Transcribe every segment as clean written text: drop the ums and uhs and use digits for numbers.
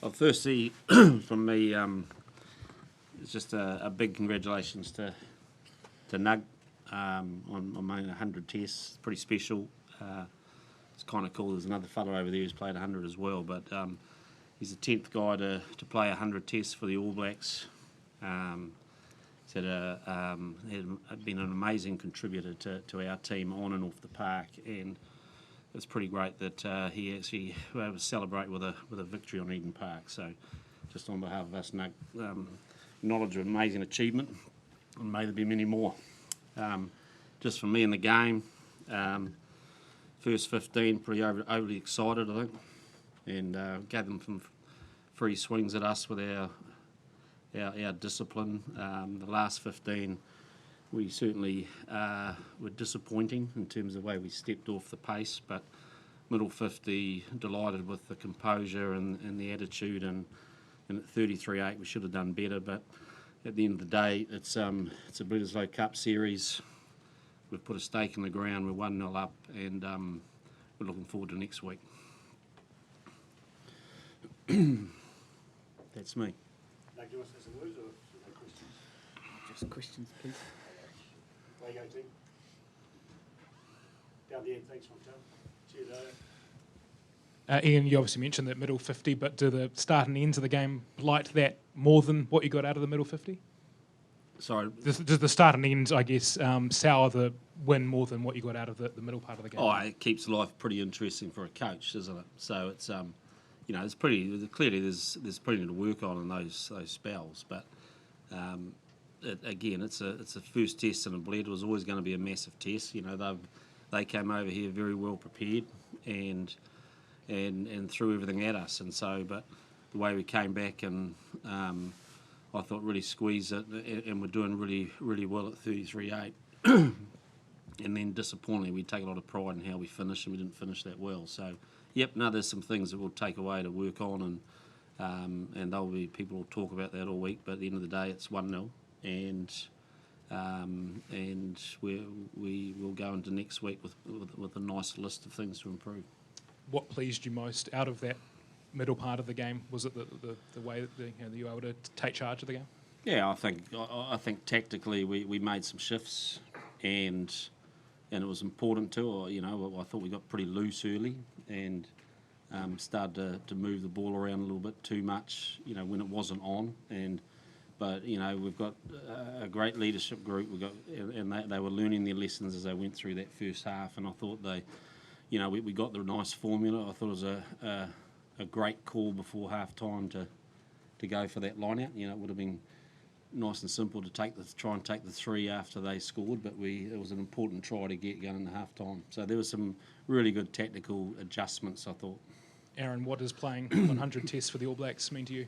Well, firstly, from me, it's just a big congratulations to Nug on making 100 tests. Pretty special. It's kind of cool. There's another fella over there who's played 100 as well, but he's the 10th guy to play 100 tests for the All Blacks. He's been an amazing contributor to our team on and off the park, and it's pretty great that he actually was able to celebrate with a victory on Eden Park. So, just on behalf of us, Nug, acknowledge an amazing achievement, and may there be many more. Just for me in the game, first 15, pretty overly excited, I think, and gave them some free swings at us with our discipline. The last 15, we certainly were disappointing in terms of the way we stepped off the pace, but middle 50, delighted with the composure and the attitude, and at 33-8 we should have done better, but at the end of the day, it's a Bledisloe Cup series. We've put a stake in the ground, we're 1-0 up, and we're looking forward to next week. That's me. Do you want to say some words or no questions? Just questions, please. Way you go, team. Down the end, thanks, Montel. Cheers, Ian, you obviously mentioned that middle 50, but do the start and ends of the game blight that more than what you got out of the middle 50? Sorry? Does the start and ends, I guess, sour the win more than what you got out of the middle part of the game? Oh, it keeps life pretty interesting for a coach, doesn't it? So it's it's pretty clearly there's plenty to work on in those spells, but again, it's a first test in a Bled. It was always going to be a massive test. You know, they came over here very well prepared and threw everything at us, and so but the way we came back and I thought really squeezed it, and we're doing really, really well at 33-8. And then disappointingly, we take a lot of pride in how we finished, and we didn't finish that well. So, there's some things that we'll take away to work on, and there'll be people will talk about that all week. But at the end of the day, it's 1-0, and we will go into next week with a nice list of things to improve. What pleased you most out of that middle part of the game? Was it the way that you were able to take charge of the game? Yeah, I think tactically we made some shifts, and it was important too. I thought we got pretty loose early and started to move the ball around a little bit too much. When it wasn't on, but we've got a great leadership group. They were learning their lessons as they went through that first half, and I thought we got the nice formula. I thought it was a great call before half time to go for that line out. It would have been nice and simple to try and take the 3 after they scored, but it was an important try to get going in the half time. So there was some really good tactical adjustments, I thought. Aaron, what does playing 100 tests for the All Blacks mean to you?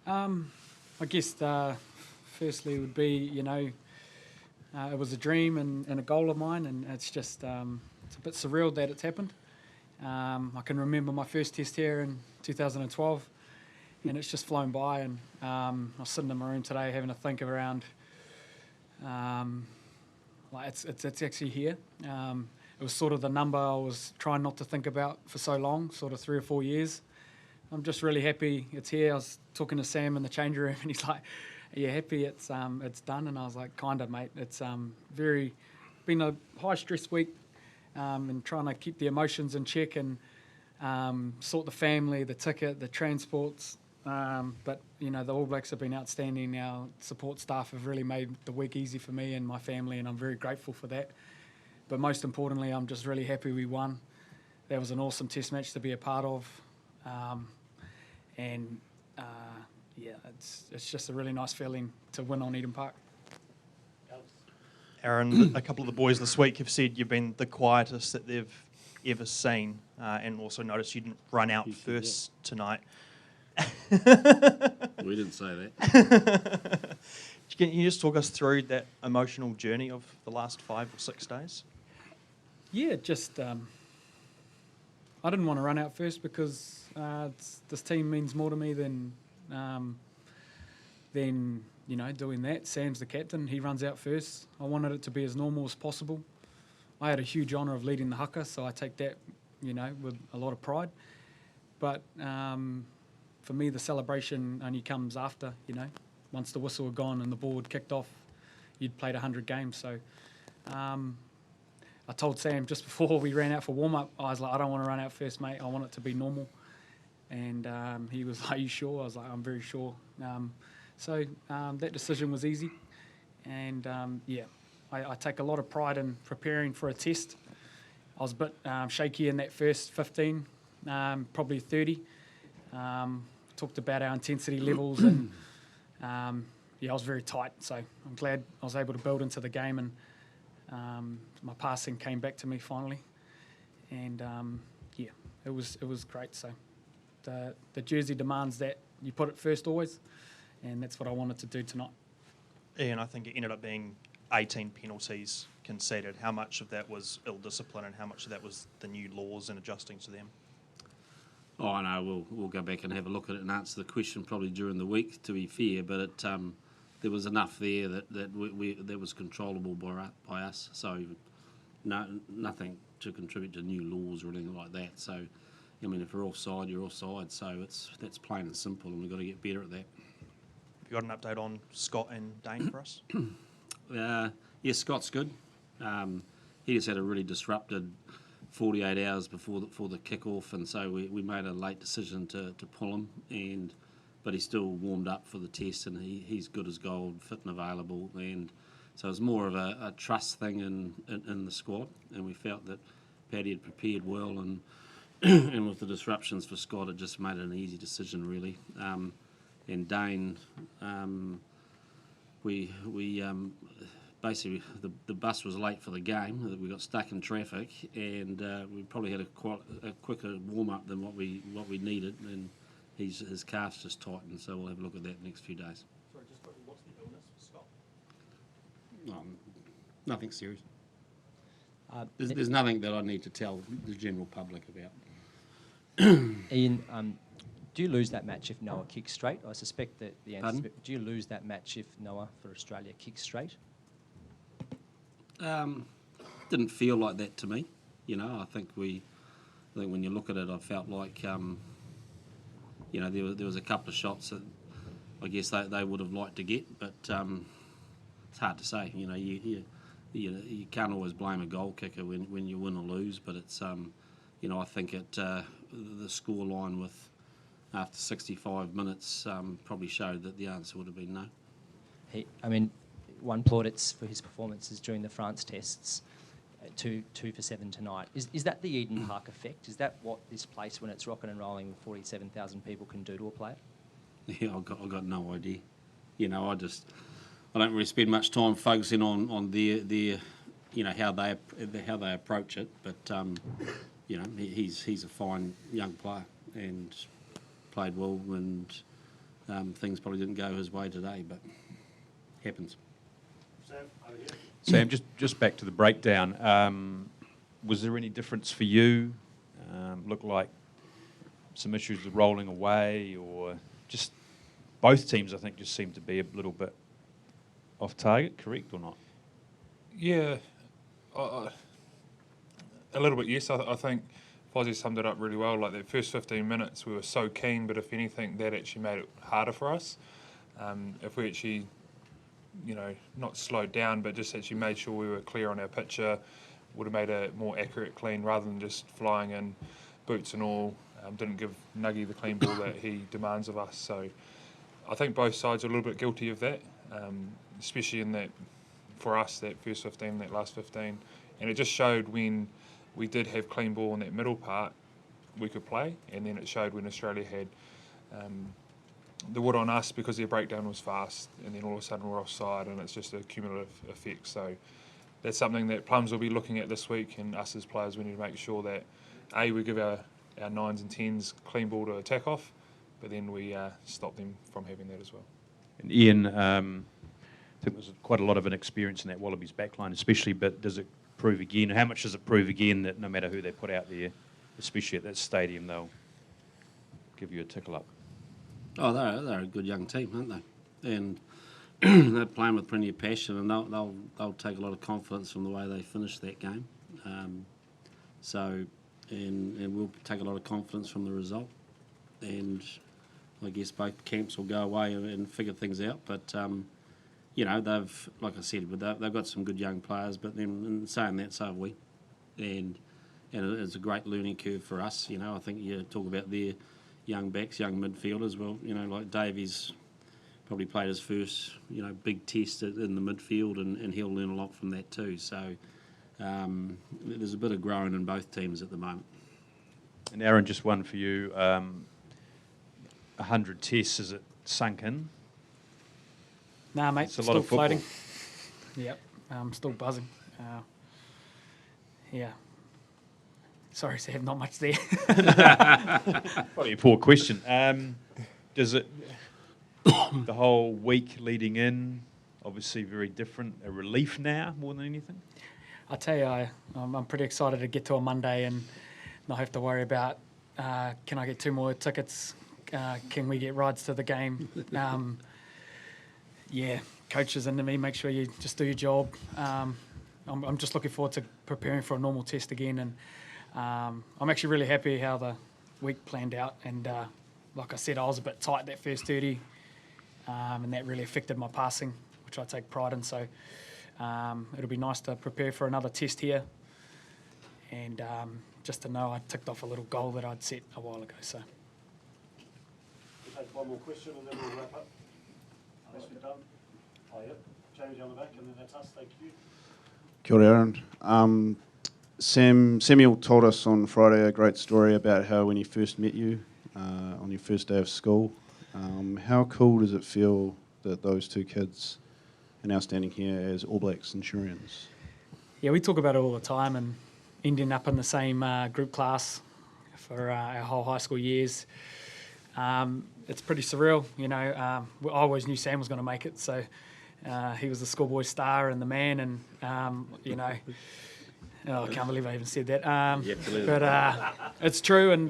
I guess firstly it would be, it was a dream and a goal of mine, and it's just it's a bit surreal that it's happened. I can remember my first test here in 2012, and it's just flown by, and I was sitting in my room today having to think around it's actually here. It was sort of the number I was trying not to think about for so long, sort of 3 or 4 years. I'm just really happy it's here. I was talking to Sam in the change room, and he's like, "Are you happy it's done?" And I was like, "Kinda, mate. It's been a high stress week, and trying to keep the emotions in check and sort the family, the ticket, the transports. But the All Blacks have been outstanding. Our support staff have really made the week easy for me and my family, and I'm very grateful for that. But most importantly, I'm just really happy we won. That was an awesome test match to be a part of. It's just a really nice feeling to win on Eden Park. Aaron, a couple of the boys this week have said you've been the quietest that they've ever seen, and also noticed you didn't run out first tonight. We didn't say that. Can you just talk us through that emotional journey of the last 5 or 6 days? Yeah, just I didn't want to run out first because this team means more to me than doing that. Sam's the captain; he runs out first. I wanted it to be as normal as possible. I had a huge honour of leading the haka, so I take that, with a lot of pride. But for me, the celebration only comes after, you know, once the whistle had gone and the ball had kicked off, you'd played 100 games. So I told Sam just before we ran out for warm-up, I was like, I don't want to run out first, mate. I want it to be normal. And he was like, are you sure? I was like, I'm very sure. So that decision was easy. And, yeah, I take a lot of pride in preparing for a test. I was a bit shaky in that first 15, probably 30. Talked about our intensity levels and, yeah, I was very tight. So I'm glad I was able to build into the game and my passing came back to me finally. And, yeah, it was great. So the jersey demands that you put it first always, and that's what I wanted to do tonight. Ian, I think it ended up being 18 penalties conceded. How much of that was ill discipline and how much of that was the new laws and adjusting to them? Oh, I know. We'll go back and have a look at it and answer the question probably during the week, to be fair. But it, there was enough there that was controllable by us. So nothing to contribute to new laws or anything like that. So, I mean, if you're offside, you're offside. So that's plain and simple, and we've got to get better at that. Have you got an update on Scott and Dane for us? Yes, Scott's good. He just had a really disrupted 48 hours before the kick-off, and so we made a late decision to pull him, but he still warmed up for the test, and he's good as gold, fit and available, and so it's more of a trust thing in the squad, and we felt that Paddy had prepared well, and and with the disruptions for Scott, it just made it an easy decision, really. And Dane, we basically the bus was late for the game. We got stuck in traffic, and we probably had a quicker warm up than what we needed. And his calf's just tightened, so we'll have a look at that next few days. Sorry, just quickly, what's the illness for Scott? Nothing serious. There's nothing that I need to tell the general public about. Ian, do you lose that match if Noah kicks straight? I suspect that the answer is, do you lose that match if Noah for Australia kicks straight? Didn't feel like that to me. You know, I think when you look at it, I felt like you know, there was a couple of shots that I guess they would have liked to get, but it's hard to say. You know, you can't always blame a goal kicker when you win or lose, but it's you know, I think the score line with after 65 minutes probably showed that the answer would have been no. I mean, one plaudits for his performances during the France tests, 2 for 7 tonight. Is that the Eden Park effect? Is that what this place, when it's rocking and rolling with 47,000 people, can do to a player? Yeah, I've got no idea. You know, I don't really spend much time focusing on their you know, how they approach it, but you know, he's a fine young player and played well, and things probably didn't go his way today, but happens. Sam, over here. Sam, just back to the breakdown. Was there any difference for you? Looked like some issues with rolling away, or just both teams, I think, just seemed to be a little bit off target, correct or not? Yeah, a little bit, yes. I think Fozzie summed it up really well. Like, the first 15 minutes, we were so keen, but if anything, that actually made it harder for us. If we actually, you know, not slowed down, but just actually made sure we were clear on our picture, would have made a more accurate clean rather than just flying in, boots and all. Didn't give Nuggy the clean ball that he demands of us. So I think both sides are a little bit guilty of that, especially in that, for us, that first 15, that last 15. And it just showed when we did have clean ball in that middle part, we could play, and then it showed when Australia had the wood on us because their breakdown was fast, and then all of a sudden we're offside, and it's just a cumulative effect. So that's something that Plums will be looking at this week, and us as players, we need to make sure that we give our 9s and 10s clean ball to attack off, but then we stop them from having that as well. And Ian, I think there's quite a lot of an experience in that Wallabies backline especially, but does it prove again, how much does it prove again that no matter who they put out there, especially at that stadium, they'll give you a tickle up? Oh, they're a good young team, aren't they? And they're playing with plenty of passion, and they'll take a lot of confidence from the way they finished that game. So, and we'll take a lot of confidence from the result. And I guess both camps will go away and figure things out. But you know, they've, like I said, they've got some good young players. But then in saying that, so have we, and it's a great learning curve for us. You know, I think you talk about their young backs, young midfielders. Well, you know, like Davey's probably played his first, you know, big test in the midfield, and he'll learn a lot from that too. So there's a bit of growing in both teams at the moment. And Aaron, just one for you. 100 tests, is it sunk in? Nah, mate, It's a lot still of football. floating. Yep, I'm still buzzing. Yeah. Sorry, Sam, not much there. Probably a poor question. Does it, the whole week leading in, obviously very different, a relief now more than anything? I tell you, I'm pretty excited to get to a Monday and not have to worry about, can I get 2 more tickets? Can we get rides to the game? Yeah, coaches into me, make sure you just do your job. I'm just looking forward to preparing for a normal test again, and I'm actually really happy how the week planned out. And like I said, I was a bit tight that first 30, and that really affected my passing, which I take pride in. So it'll be nice to prepare for another test here, and just to know I ticked off a little goal that I'd set a while ago. So We'll take one more question and then we'll wrap up. Unless we're done. Oh, yep. James on the back, and then that's us. Thank you. Kia ora, Aaron. Samuel told us on Friday a great story about how when he first met you on your first day of school. How cool does it feel that those 2 kids are now standing here as All Blacks Centurions? yeah, we talk about it all the time, and ending up in the same group class for our whole high school years. It's pretty surreal, you know. I always knew Sam was going to make it, so he was the schoolboy star and the man, and you know, I can't believe I even said that. But it's true, and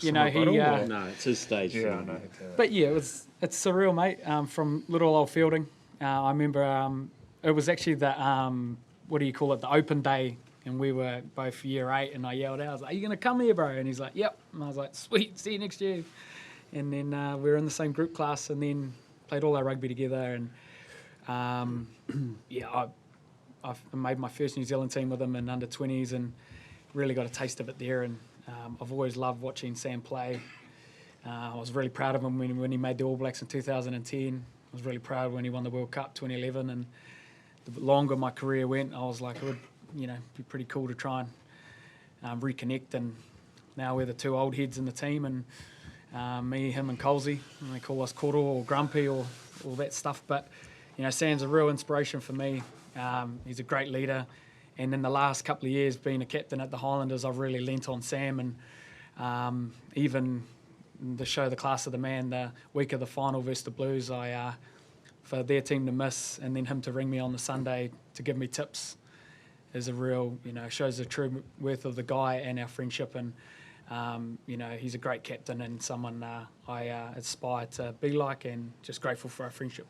you know, he. No, it's his stage. Yeah, I know. But yeah, it's surreal, mate. From little old Fielding, I remember it was actually the what do you call it, the open day, and we were both year 8, and I yelled out, I was like, "Are you going to come here, bro?" And he's like, "Yep." And I was like, "Sweet, see you next year." And then we were in the same group class, and then played all our rugby together. And yeah, I've made my first New Zealand team with him in under 20s, and really got a taste of it there. And I've always loved watching Sam play. I was really proud of him when he made the All Blacks in 2010. I was really proud when he won the World Cup 2011. And the longer my career went, I was like, it would, you know, be pretty cool to try and reconnect. And now we're the 2 old heads in the team, and me, him, and Colsey. And they call us Koro or Grumpy or all that stuff. But you know, Sam's a real inspiration for me. He's a great leader. And in the last couple of years, being a captain at the Highlanders, I've really lent on Sam. And even the show, The Class of the Man, the week of the final versus the Blues, for their team to miss, and then him to ring me on the Sunday to give me tips, is a real, you know, shows the true worth of the guy and our friendship. And you know, he's a great captain and someone I aspire to be like, and just grateful for our friendship.